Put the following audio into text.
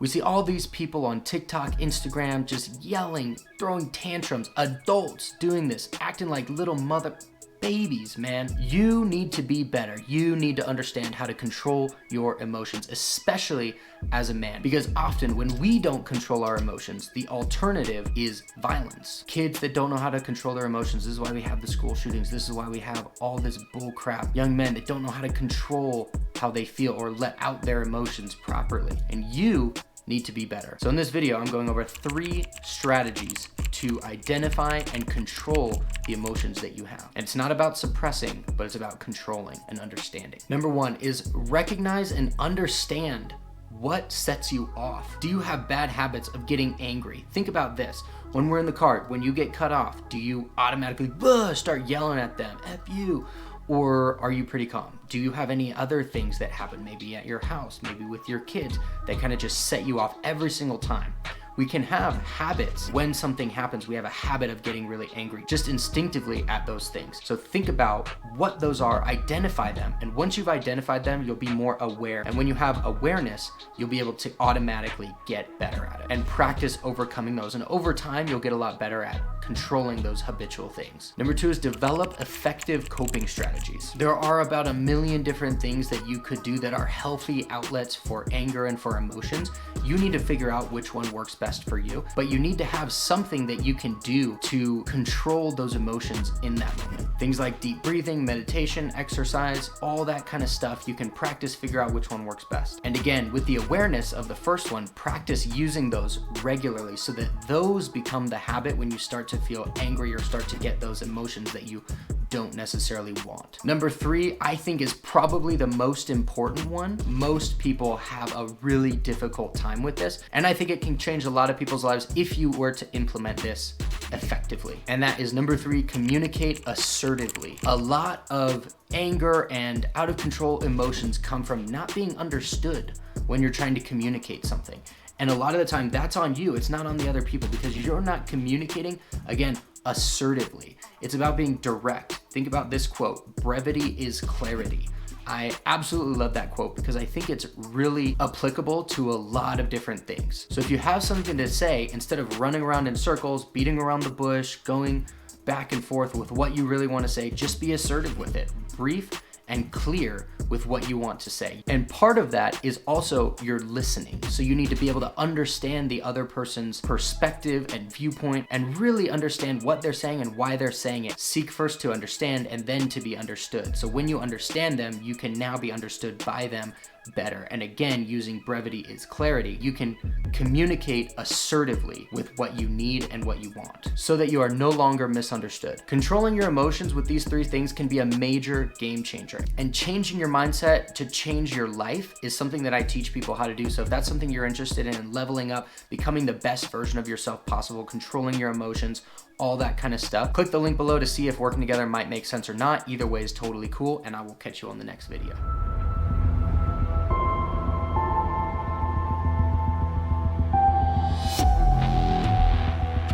We see all these people on TikTok, Instagram, just yelling, throwing tantrums, adults doing this, acting like little mother babies, man. You need to be better. You need to understand how to control your emotions, especially as a man, because often when we don't control our emotions, the alternative is violence. Kids that don't know how to control their emotions, this is why we have the school shootings. This is why we have all this bull crap. Young men that don't know how to control how they feel or let out their emotions properly. And you need to be better. So in this video, I'm going over 3 strategies to identify and control the emotions that you have. And it's not about suppressing, but it's about controlling and understanding. Number 1 is recognize and understand what sets you off. Do you have bad habits of getting angry? Think about this. When we're in the car, when you get cut off, do you automatically start yelling at them, F you? Or are you pretty calm? Do you have any other things that happen maybe at your house, maybe with your kids, that kind of just set you off every single time? We can have habits. When something happens, we have a habit of getting really angry, just instinctively at those things. So think about what those are, identify them. And once you've identified them, you'll be more aware. And when you have awareness, you'll be able to automatically get better at it and practice overcoming those. And over time, you'll get a lot better at controlling those habitual things. Number 2 is develop effective coping strategies. There are about 1 million different things that you could do that are healthy outlets for anger and for emotions. You need to figure out which one works best for you, but you need to have something that you can do to control those emotions in that moment. Things like deep breathing, meditation, exercise, all that kind of stuff. You can practice, figure out which one works best. And again, with the awareness of the first one, practice using those regularly so that those become the habit when you start to feel angry or start to get those emotions that you don't necessarily want. Number 3, I think, is probably the most important one. Most people have a really difficult time with this, and I think it can change a lot of people's lives if you were to implement this effectively. And that is number 3, communicate assertively. A lot of anger and out of control emotions come from not being understood when you're trying to communicate something. And a lot of the time that's on you, it's not on the other people, because you're not communicating, again, assertively. It's about being direct. Think about this quote, brevity is clarity. I absolutely love that quote because I think it's really applicable to a lot of different things. So if you have something to say, instead of running around in circles, beating around the bush, going back and forth with what you really want to say, just be assertive with it. Brief and clear with what you want to say. And part of that is also your listening. So you need to be able to understand the other person's perspective and viewpoint and really understand what they're saying and why they're saying it. Seek first to understand and then to be understood. So when you understand them, you can now be understood by them better. And again, using brevity is clarity. You can communicate assertively with what you need and what you want so that you are no longer misunderstood. Controlling your emotions with these 3 things can be a major game changer. And changing your mindset to change your life is something that I teach people how to do. So if that's something you're interested in, leveling up, becoming the best version of yourself possible, controlling your emotions, all that kind of stuff, click the link below to see if working together might make sense or not. Either way is totally cool, and I will catch you on the next video.